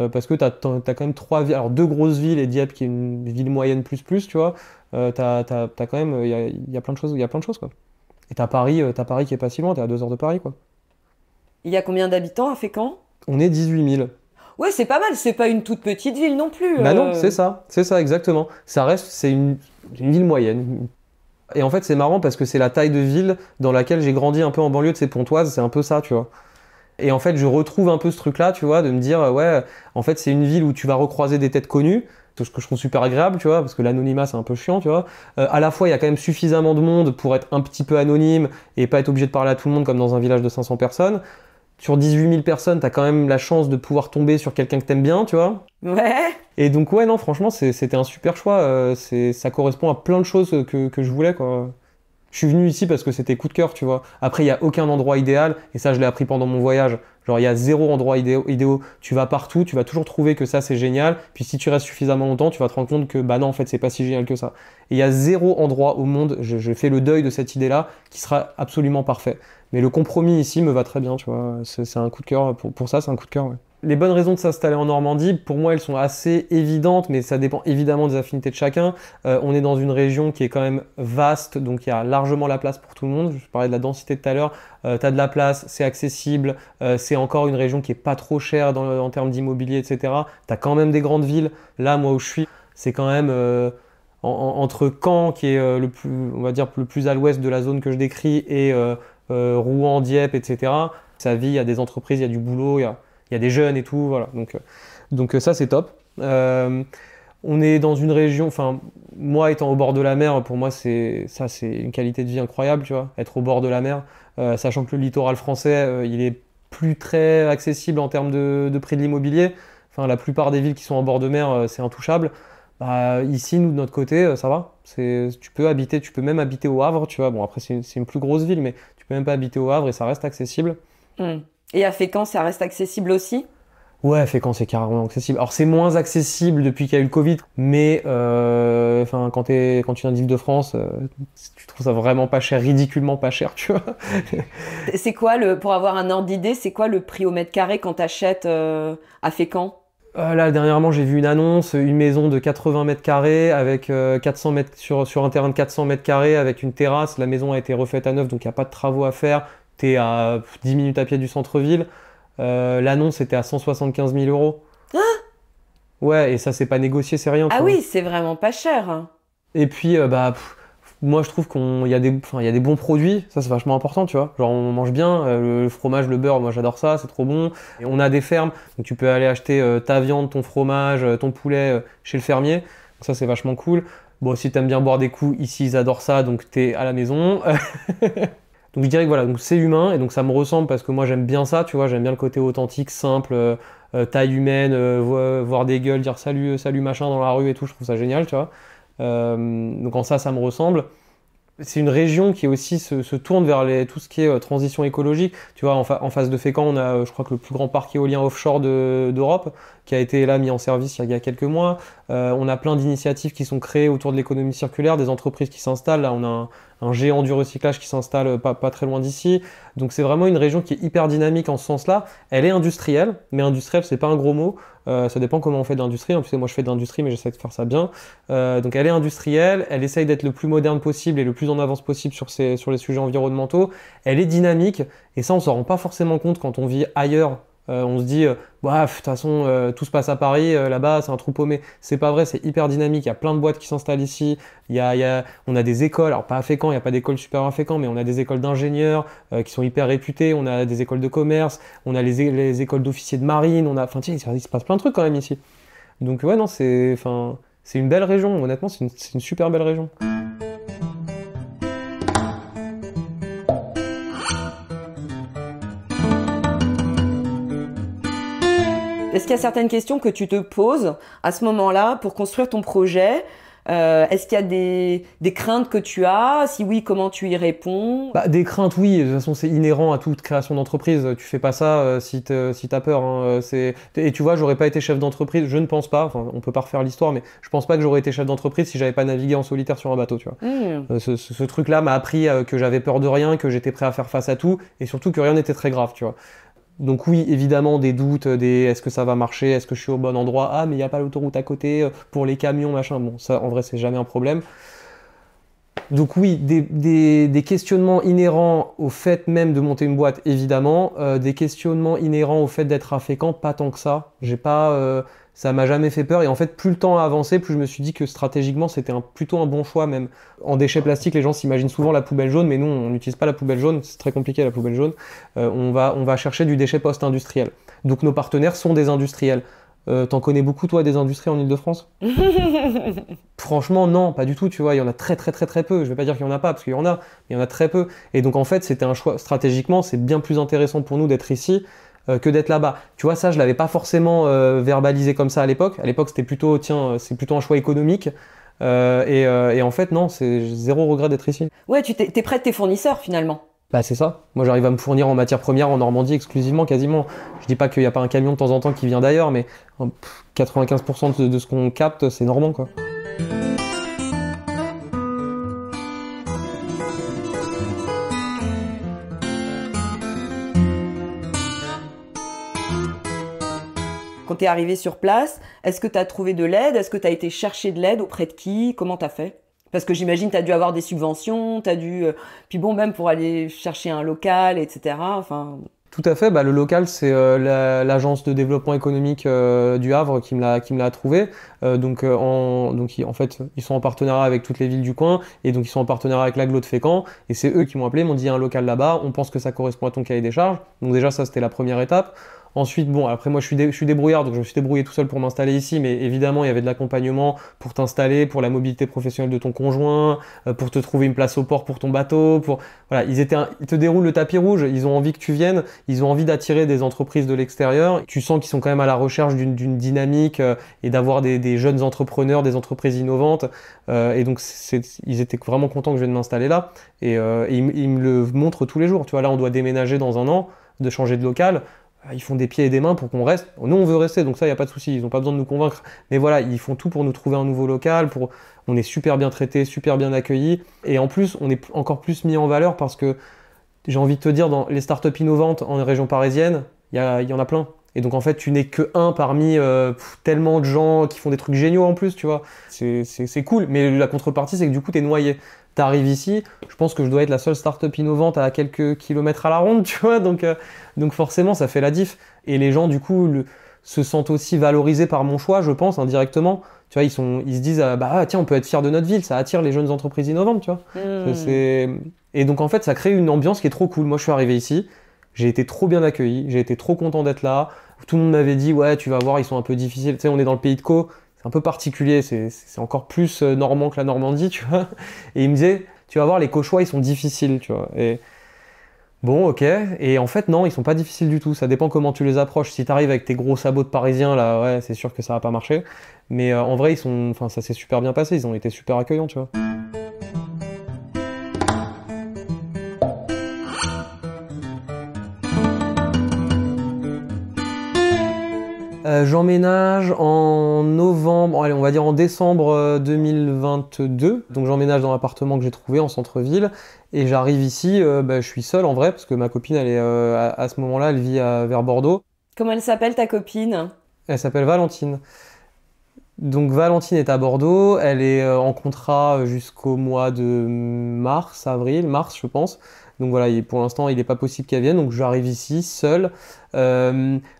Parce que t'as quand même 3 villes, alors 2 grosses villes et Dieppe qui est une ville moyenne plus, tu vois. T'as quand même... Il y a plein de choses, quoi. Et t'as Paris qui est pas si loin, t'es à 2 heures de Paris, quoi. Il y a combien d'habitants à Fécamp? On est 18 000. Ouais, c'est pas mal, c'est pas une toute petite ville non plus. Bah non, c'est ça, exactement. C'est une ville moyenne. Et en fait, c'est marrant parce que c'est la taille de ville dans laquelle j'ai grandi un peu en banlieue de ces Pontoises, c'est un peu ça, tu vois. Et en fait, je retrouve un peu ce truc-là, tu vois, de me dire, ouais, en fait, c'est une ville où tu vas recroiser des têtes connues, ce que je trouve super agréable, tu vois, parce que l'anonymat, c'est un peu chiant, tu vois. À la fois, il y a quand même suffisamment de monde pour être un petit peu anonyme et pas être obligé de parler à tout le monde comme dans un village de 500 personnes. Sur 18 000 personnes, t'as quand même la chance de pouvoir tomber sur quelqu'un que t'aimes bien, tu vois. Ouais. Et donc, ouais, non, franchement, c'était un super choix. Ça correspond à plein de choses que je voulais, quoi. Je suis venu ici parce que c'était coup de cœur, tu vois. Après, il n'y a aucun endroit idéal, et ça, je l'ai appris pendant mon voyage. Genre, il y a 0 endroit idéaux. Tu vas partout, tu vas toujours trouver que ça, c'est génial. Puis si tu restes suffisamment longtemps, tu vas te rendre compte que, bah non, en fait, c'est pas si génial que ça. Et il y a 0 endroit au monde, je fais le deuil de cette idée-là, qui sera absolument parfait. Mais le compromis ici me va très bien, tu vois. C'est un coup de cœur. Pour ça, c'est un coup de cœur, ouais. Les bonnes raisons de s'installer en Normandie, pour moi, elles sont assez évidentes, mais ça dépend évidemment des affinités de chacun. On est dans une région qui est quand même vaste, donc il y a largement la place pour tout le monde. Je parlais de la densité tout à l'heure. T'as de la place, c'est accessible, c'est encore une région qui est pas trop chère en termes d'immobilier, etc. T'as quand même des grandes villes. Là, moi où je suis, c'est quand même entre Caen, qui est le plus à l'ouest de la zone que je décris, et Rouen, Dieppe, etc. Ça vit, il y a des entreprises, il y a du boulot, il y a des jeunes et tout, voilà. Donc ça, c'est top. On est dans une région, enfin, moi étant au bord de la mer, pour moi, c'est une qualité de vie incroyable, tu vois, être au bord de la mer, sachant que le littoral français, il est plus très accessible en termes de prix de l'immobilier. Enfin, la plupart des villes qui sont en bord de mer, c'est intouchable. Bah, ici, nous, de notre côté, ça va. Tu peux même habiter au Havre, tu vois. Bon, après, c'est une plus grosse ville, mais tu peux même pas habiter au Havre et ça reste accessible. Et à Fécamp, ça reste accessible aussi? Ouais, Fécamp, c'est carrément accessible. Alors, c'est moins accessible depuis qu'il y a eu le Covid, mais quand tu viens d'Île-de-France, tu trouves ça vraiment pas cher, ridiculement pas cher, tu vois. C'est quoi, pour avoir un ordre d'idée, c'est quoi le prix au mètre carré quand tu achètes à Fécamp? Là, dernièrement, j'ai vu une annonce, une maison de 80 mètres carrés avec 400 mètres sur un terrain de 400 mètres carrés avec une terrasse. La maison a été refaite à neuf, donc il n'y a pas de travaux à faire. T'es à 10 minutes à pied du centre-ville. L'annonce était à 175 000 euros. Ah, ouais, et ça, c'est pas négocié, c'est rien. ah oui, c'est vraiment pas cher. Et puis, moi, je trouve qu'il y a des bons produits. Ça, c'est vachement important, tu vois. Genre, on mange bien. Le fromage, le beurre, moi, j'adore ça. C'est trop bon. Et on a des fermes. Donc, tu peux aller acheter ta viande, ton fromage, ton poulet chez le fermier. Donc, ça, c'est vachement cool. Bon, si t'aimes bien boire des coups, ici, ils adorent ça. Donc, t'es à la maison. Donc je dirais que voilà, donc c'est humain et donc ça me ressemble parce que moi j'aime bien ça, tu vois, j'aime bien le côté authentique, simple, taille humaine, voir des gueules, dire salut, salut machin dans la rue et tout, je trouve ça génial, tu vois. Donc en ça me ressemble. C'est une région qui aussi se tourne vers tout ce qui est transition écologique. Tu vois, en face de Fécamp, on a, je crois que le plus grand parc éolien offshore d'Europe, qui a été là mis en service il y a quelques mois. On a plein d'initiatives qui sont créées autour de l'économie circulaire, des entreprises qui s'installent. Là, on a un géant du recyclage qui s'installe pas très loin d'ici. Donc c'est vraiment une région qui est hyper dynamique en ce sens-là. Elle est industrielle, mais industrielle, c'est pas un gros mot. Ça dépend comment on fait de l'industrie. En plus, moi, je fais de l'industrie, mais j'essaie de faire ça bien. Donc elle est industrielle, elle essaye d'être le plus moderne possible et le plus en avance possible sur les sujets environnementaux. Elle est dynamique, et ça, on s'en rend pas forcément compte quand on vit ailleurs. On se dit, de toute façon, tout se passe à Paris, là-bas, c'est un trou paumé. C'est pas vrai, c'est hyper dynamique. Il y a plein de boîtes qui s'installent ici. On a des écoles, alors pas à Fécamp, il n'y a pas d'école supérieure à Fécamp, mais on a des écoles d'ingénieurs qui sont hyper réputées. On a des écoles de commerce, on a les écoles d'officiers de marine. Il se passe plein de trucs quand même ici. Donc, ouais, non, c'est une belle région. Honnêtement, c'est une super belle région. Est-ce qu'il y a certaines questions que tu te poses à ce moment-là pour construire ton projet? Est-ce qu'il y a des craintes que tu as? Si oui, comment tu y réponds? Des craintes, oui. De toute façon, c'est inhérent à toute création d'entreprise. Tu fais pas ça si t'as peur. Hein. Et tu vois, j'aurais pas été chef d'entreprise. Je ne pense pas. Enfin, on peut pas refaire l'histoire, mais je pense pas que j'aurais été chef d'entreprise si j'avais pas navigué en solitaire sur un bateau. Tu vois. Ce truc-là m'a appris que j'avais peur de rien, que j'étais prêt à faire face à tout, et surtout que rien n'était très grave. Tu vois. Donc oui, évidemment, des doutes, est-ce que ça va marcher, est-ce que je suis au bon endroit, ah mais il n'y a pas l'autoroute à côté, pour les camions, machin, bon ça en vrai c'est jamais un problème. Donc oui, des questionnements inhérents au fait même de monter une boîte, évidemment, des questionnements inhérents au fait d'être à Fécamp, pas tant que ça, ça m'a jamais fait peur, et en fait plus le temps a avancé, plus je me suis dit que stratégiquement c'était plutôt un bon choix même. En déchets plastiques, les gens s'imaginent souvent la poubelle jaune, mais nous on n'utilise pas la poubelle jaune, c'est très compliqué la poubelle jaune. On va chercher du déchet post-industriel. Donc nos partenaires sont des industriels. T'en connais beaucoup toi des industries en Ile-de-France? Franchement non, pas du tout, tu vois, il y en a très peu. Je vais pas dire qu'il y en a pas, parce qu'il y en a, mais il y en a très peu. Et donc en fait c'était un choix, stratégiquement c'est bien plus intéressant pour nous d'être ici que d'être là-bas. Tu vois, ça, je l'avais pas forcément verbalisé comme ça à l'époque. À l'époque, c'était plutôt, c'est plutôt un choix économique. Et en fait, non, c'est zéro regret d'être ici. Ouais, t'es près de tes fournisseurs, finalement. C'est ça. Moi, j'arrive à me fournir en matières premières en Normandie exclusivement, quasiment. Je dis pas qu'il n'y a pas un camion de temps en temps qui vient d'ailleurs, mais 95% de ce qu'on capte, c'est normand, quoi. Quand tu es arrivé sur place, est-ce que tu as trouvé de l'aide? Est-ce que tu as été chercher de l'aide? Auprès de qui? Comment tu as fait? Parce que j'imagine tu as dû avoir des subventions, tu as dû... Puis bon, même pour aller chercher un local, etc. Enfin... Tout à fait. Le local, c'est l'agence de développement économique du Havre qui me l'a trouvé. Donc en fait, ils sont en partenariat avec toutes les villes du coin, et donc ils sont en partenariat avec l'agglo de Fécamp. Et c'est eux qui m'ont appelé, m'ont dit il y a un local là-bas, on pense que ça correspond à ton cahier des charges. Donc déjà, ça, c'était la première étape. Ensuite, bon, après moi je suis débrouillard, donc je me suis débrouillé tout seul pour m'installer ici, mais évidemment il y avait de l'accompagnement pour t'installer, pour la mobilité professionnelle de ton conjoint, pour te trouver une place au port pour ton bateau, voilà, ils te déroulent le tapis rouge, ils ont envie que tu viennes, ils ont envie d'attirer des entreprises de l'extérieur. Tu sens qu'ils sont quand même à la recherche d'une dynamique et d'avoir des jeunes entrepreneurs, des entreprises innovantes, et donc ils étaient vraiment contents que je vienne m'installer là, et ils me le montrent tous les jours. Tu vois, là on doit déménager dans un an, de changer de local. Ils font des pieds et des mains pour qu'on reste. Nous, on veut rester, donc ça, il n'y a pas de souci. Ils n'ont pas besoin de nous convaincre. Mais voilà, ils font tout pour nous trouver un nouveau local. On est super bien traités, super bien accueillis. Et en plus, on est encore plus mis en valeur parce que, j'ai envie de te dire, dans les startups innovantes en région parisienne, il y en a plein. Et donc, en fait, tu n'es que un parmi tellement de gens qui font des trucs géniaux en plus, tu vois. C'est cool. Mais la contrepartie, c'est que du coup, tu es noyé. T'arrives ici, je pense que je dois être la seule start-up innovante à quelques kilomètres à la ronde, tu vois, donc forcément ça fait la diff. Et les gens du coup se sentent aussi valorisés par mon choix, je pense, indirectement. Tu vois, ils se disent tiens, on peut être fiers de notre ville, ça attire les jeunes entreprises innovantes, tu vois. Et donc en fait ça crée une ambiance qui est trop cool. Moi je suis arrivé ici, j'ai été trop bien accueilli, j'ai été trop content d'être là. Tout le monde m'avait dit ouais tu vas voir ils sont un peu difficiles, tu sais on est dans le pays de Caux. C'est un peu particulier, c'est encore plus normand que la Normandie, tu vois. Et il me disait, tu vas voir, les Cauchois, ils sont difficiles, tu vois. Et bon, ok. Et en fait, non, ils sont pas difficiles du tout. Ça dépend comment tu les approches. Si t'arrives avec tes gros sabots de Parisiens, là, ouais, c'est sûr que ça va pas marcher. Mais en vrai, ça s'est super bien passé. Ils ont été super accueillants, tu vois. J'emménage en novembre, allez, on va dire en décembre 2022. Donc j'emménage dans l'appartement que j'ai trouvé en centre-ville et j'arrive ici, je suis seul en vrai parce que ma copine elle est à ce moment-là, elle vit vers Bordeaux. Comment elle s'appelle ta copine? Elle s'appelle Valentine. Donc Valentine est à Bordeaux, elle est en contrat jusqu'au mois de mars je pense. Donc voilà, pour l'instant il n'est pas possible qu'elle vienne, donc j'arrive ici seul.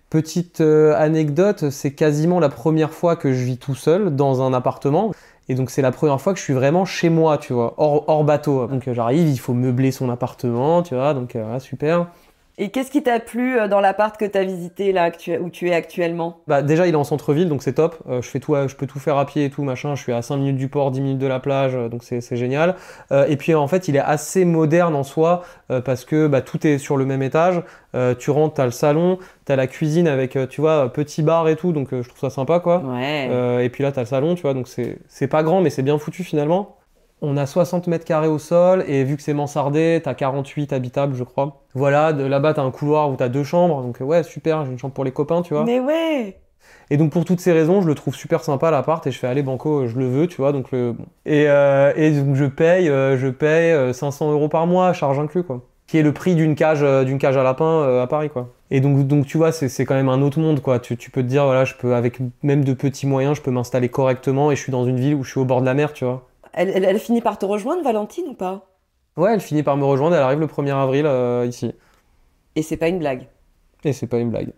Petite anecdote, c'est quasiment la première fois que je vis tout seul dans un appartement. Et donc c'est la première fois que je suis vraiment chez moi, tu vois, hors bateau. Donc j'arrive, il faut meubler son appartement, tu vois, donc super. Et qu'est-ce qui t'a plu dans l'appart que tu as visité là, où tu es actuellement? Déjà il est en centre-ville, donc c'est top. Je peux tout faire à pied et tout, machin. Je suis à 5 minutes du port, 10 minutes de la plage, donc c'est génial. Et puis en fait il est assez moderne en soi, parce que tout est sur le même étage. Tu rentres, t'as le salon, t'as la cuisine avec, tu vois, petit bar et tout, donc je trouve ça sympa, quoi. Ouais. Et puis là t'as le salon, tu vois, donc c'est pas grand, mais c'est bien foutu finalement. On a 60 mètres carrés au sol, et vu que c'est mansardé, t'as 48 habitables, je crois. Voilà, là-bas, t'as un couloir où t'as 2 chambres, donc ouais, super, j'ai une chambre pour les copains, tu vois. Mais ouais! Et donc, pour toutes ces raisons, je le trouve super sympa, l'appart, et je fais, allez, banco, je le veux, tu vois, donc Et donc, je paye 500 € par mois, charge inclus, quoi. Qui est le prix d'une cage à lapin à Paris, quoi. Et donc tu vois, c'est quand même un autre monde, quoi. Tu peux te dire, voilà, avec même de petits moyens, je peux m'installer correctement, et je suis dans une ville où je suis au bord de la mer, tu vois. Elle finit par te rejoindre, Valentine, ou pas? Ouais, elle finit par me rejoindre, elle arrive le 1er avril ici. Et c'est pas une blague. Et c'est pas une blague.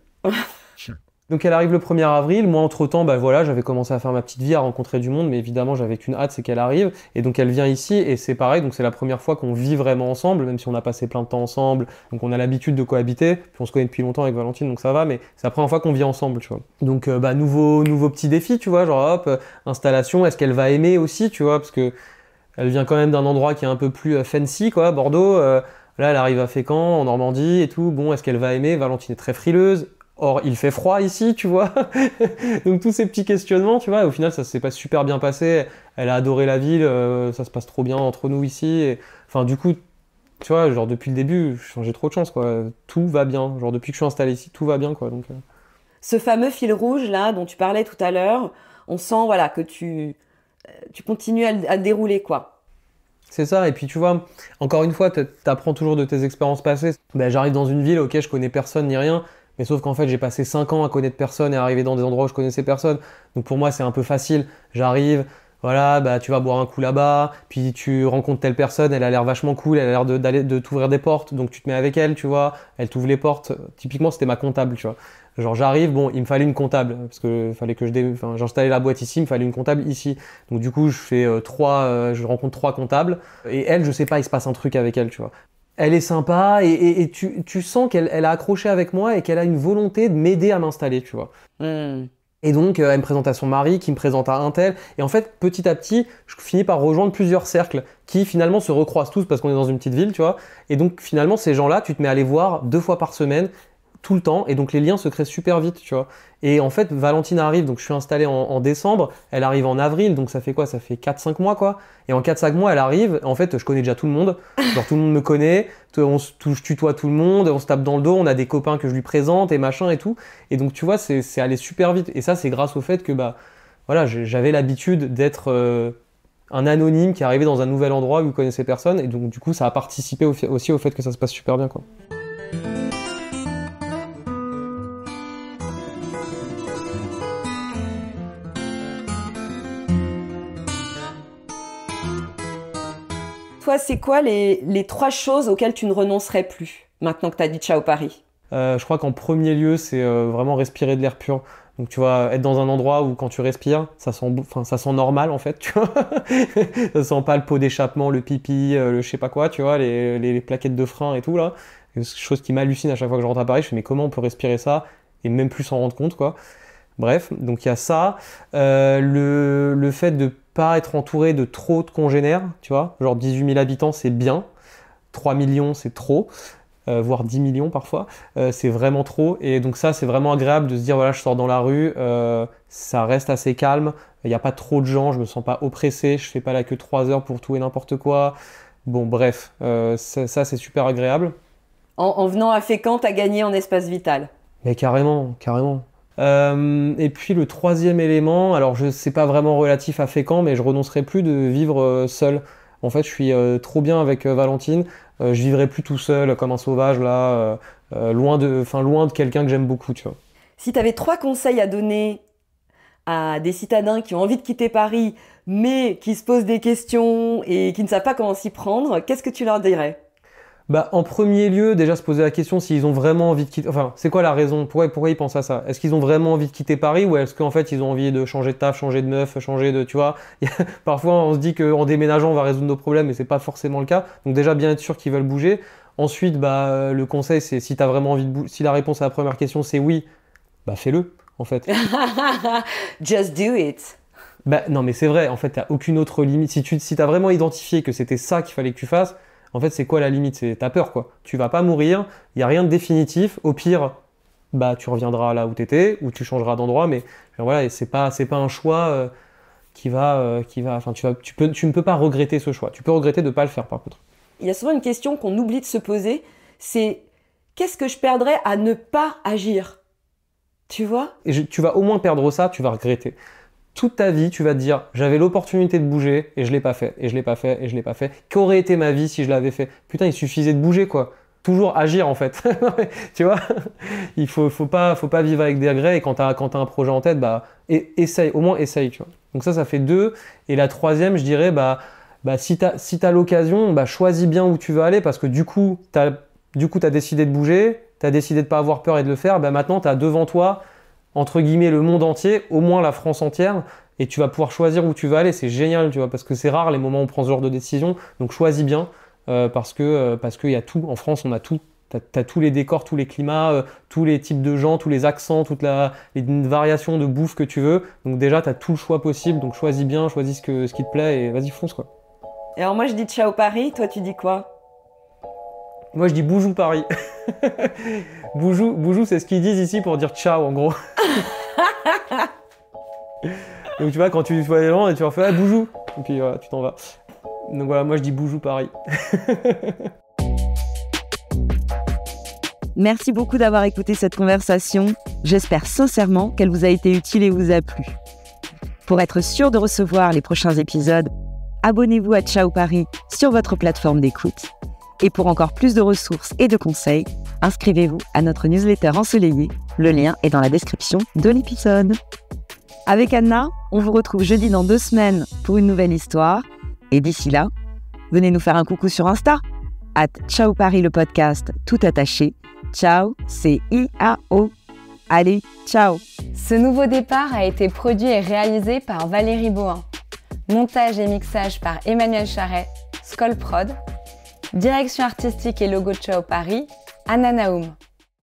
Donc elle arrive le 1er avril, moi entre-temps, voilà, j'avais commencé à faire ma petite vie, à rencontrer du monde, mais évidemment j'avais qu'une hâte, c'est qu'elle arrive. Et donc elle vient ici, et c'est pareil, donc c'est la première fois qu'on vit vraiment ensemble, même si on a passé plein de temps ensemble, donc on a l'habitude de cohabiter, puis on se connaît depuis longtemps avec Valentine, donc ça va, mais c'est la première fois qu'on vit ensemble, tu vois. Donc nouveau petit défi, tu vois, genre hop, installation, est-ce qu'elle va aimer aussi, tu vois, parce que elle vient quand même d'un endroit qui est un peu plus fancy, quoi, Bordeaux, là elle arrive à Fécamp, en Normandie et tout, bon, est-ce qu'elle va aimer? Valentine est très frileuse. Or, il fait froid ici, tu vois. Donc tous ces petits questionnements, tu vois, au final, ça s'est pas super bien passé. Elle a adoré la ville, ça se passe trop bien entre nous ici. Et... Enfin, du coup, tu vois, genre depuis le début, j'ai trop de chance, quoi. Tout va bien. Genre depuis que je suis installé ici, tout va bien, quoi. Donc, Ce fameux fil rouge, là, dont tu parlais tout à l'heure, on sent, voilà, que tu continues à le dérouler, quoi. C'est ça, et puis tu vois, encore une fois, t'apprends toujours de tes expériences passées. J'arrive dans une ville, ok, je connais personne ni rien. Mais sauf qu'en fait, j'ai passé 5 ans à connaître personne et à arriver dans des endroits où je connaissais personne. Donc pour moi, c'est un peu facile. J'arrive, voilà, tu vas boire un coup là-bas, puis tu rencontres telle personne, elle a l'air vachement cool, elle a l'air de t'ouvrir des portes, donc tu te mets avec elle, tu vois, elle t'ouvre les portes. Typiquement, c'était ma comptable, tu vois. Genre j'arrive, bon, il me fallait une comptable, parce que fallait que j'installais la boîte ici, il me fallait une comptable ici. Donc du coup, je rencontre 3 comptables, et elle, je sais pas, il se passe un truc avec elle, tu vois. Elle est sympa et tu sens qu'elle a accroché avec moi et qu'elle a une volonté de m'aider à m'installer, tu vois. Et donc, elle me présente à son mari, qui me présente à un tel. Et en fait, petit à petit, je finis par rejoindre plusieurs cercles qui finalement se recroisent tous parce qu'on est dans une petite ville, tu vois. Et donc, finalement, ces gens-là, tu te mets à les voir 2 fois par semaine, tout le temps. Et donc, les liens se créent super vite, tu vois. Et en fait, Valentine arrive, donc je suis installé en décembre. Elle arrive en avril, donc ça fait quoi? Ça fait 4-5 mois, quoi. Et en 4-5 mois, elle arrive. En fait, je connais déjà tout le monde. Genre, tout le monde me connaît. Je tutoie tout le monde. On se tape dans le dos. On a des copains que je lui présente et machin et tout. Et donc, tu vois, c'est allé super vite. Et ça, c'est grâce au fait que, bah, voilà, j'avais l'habitude d'être un anonyme qui arrivait dans un nouvel endroit où il connaissait personne. Et donc, du coup, ça a participé aussi au fait que ça se passe super bien, quoi. Toi, c'est quoi les 3 choses auxquelles tu ne renoncerais plus, maintenant que tu as dit ciao Paris? Je crois qu'en premier lieu, c'est vraiment respirer de l'air pur. Donc tu vois, être dans un endroit où quand tu respires, ça sent normal en fait, tu vois. Ça sent pas le pot d'échappement, le pipi, le je sais pas quoi, tu vois, les plaquettes de frein et tout là. Chose qui m'hallucine à chaque fois que je rentre à Paris, je fais mais comment on peut respirer ça et même plus s'en rendre compte, quoi. Bref, donc il y a ça. Le fait de pas être entouré de trop de congénères, tu vois. Genre 18 000 habitants, c'est bien. 3 millions, c'est trop. Voire 10 millions parfois. C'est vraiment trop. Et donc ça, c'est vraiment agréable de se dire, voilà, je sors dans la rue, ça reste assez calme. Il n'y a pas trop de gens, je me sens pas oppressé. Je fais pas la queue 3 heures pour tout et n'importe quoi. Bon, bref, ça c'est super agréable. En venant à Fécamp, t'as gagné en espace vital. Mais carrément, carrément. Et puis le troisième élément, alors c'est pas vraiment relatif à Fécamp, mais je renoncerai plus de vivre seul. En fait, je suis trop bien avec Valentine. Je vivrai plus tout seul comme un sauvage là, loin de quelqu'un que j'aime beaucoup, tu vois. Si tu avais 3 conseils à donner à des citadins qui ont envie de quitter Paris, mais qui se posent des questions et qui ne savent pas comment s'y prendre, qu'est-ce que tu leur dirais? Bah, en premier lieu, déjà se poser la question s'ils ont vraiment envie de quitter. Enfin, c'est quoi la raison? Pourquoi ils pensent à ça? Est-ce qu'ils ont vraiment envie de quitter Paris ou est-ce qu'en fait ils ont envie de changer de taf, changer de meuf, changer de. Tu vois, parfois on se dit qu'en déménageant on va résoudre nos problèmes, mais c'est pas forcément le cas. Donc, déjà bien être sûr qu'ils veulent bouger. Ensuite, bah, le conseil c'est si t'as vraiment envie de bouger. Si la réponse à la première question c'est oui, bah fais-le en fait. Just do it. Bah, non, mais c'est vrai, en fait, t'as aucune autre limite. Si t'as vraiment identifié que c'était ça qu'il fallait que tu fasses. En fait, c'est quoi la limite? T'as peur, quoi. Tu vas pas mourir, il n'y a rien de définitif. Au pire, bah, tu reviendras là où t'étais, ou tu changeras d'endroit, mais voilà, et c'est pas un choix tu ne peux pas regretter ce choix. Tu peux regretter de ne pas le faire, par contre. Il y a souvent une question qu'on oublie de se poser, c'est qu'est-ce que je perdrais à ne pas agir? Tu vois? Et tu vas au moins perdre ça, tu vas regretter. Toute ta vie, tu vas te dire, j'avais l'opportunité de bouger et je l'ai pas fait, et je l'ai pas fait, et je l'ai pas fait. Qu'aurait été ma vie si je l'avais fait? Putain, il suffisait de bouger, quoi. Toujours agir, en fait. Tu vois? Il faut pas vivre avec des regrets, et quand t'as un projet en tête, bah, essaye, au moins essaye, tu vois. Donc ça fait 2. Et la troisième, je dirais, bah si t'as l'occasion, bah, choisis bien où tu veux aller, parce que du coup, t'as décidé de bouger, t'as décidé de pas avoir peur et de le faire, bah maintenant, t'as devant toi, entre guillemets, le monde entier, au moins la France entière, et tu vas pouvoir choisir où tu vas aller. C'est génial, tu vois, parce que c'est rare les moments où on prend ce genre de décision. Donc choisis bien, parce que y a tout. En France, on a tout. T'as tous les décors, tous les climats, tous les types de gens, tous les accents, toutes les variations de bouffe que tu veux. Donc déjà, t'as tout le choix possible. Donc choisis bien, choisis ce qui te plaît et vas-y, fonce, quoi. Et alors moi, je dis ciao Paris, toi tu dis quoi? Moi, je dis boujou Paris. Boujou, c'est ce qu'ils disent ici pour dire ciao, en gros. Donc tu vois, quand tu vois les gens, et tu leur fais boujou, et puis voilà, tu t'en vas. Donc voilà, moi je dis boujou Paris. Merci beaucoup d'avoir écouté cette conversation. J'espère sincèrement qu'elle vous a été utile et vous a plu. Pour être sûr de recevoir les prochains épisodes, abonnez-vous à Ciao Paris sur votre plateforme d'écoute. Et pour encore plus de ressources et de conseils, inscrivez-vous à notre newsletter ensoleillée. Le lien est dans la description de l'épisode. Avec Anna, on vous retrouve jeudi dans 2 semaines pour une nouvelle histoire. Et d'ici là, venez nous faire un coucou sur Insta, @Ciao Paris le podcast, tout attaché. Ciao, c'est I-A-O. Allez, ciao. Ce nouveau départ a été produit et réalisé par Valérie Bohin. Montage et mixage par Emmanuel Charret, Skoll Prod. Direction artistique et logo de Ciao Paris, Anna Naoum.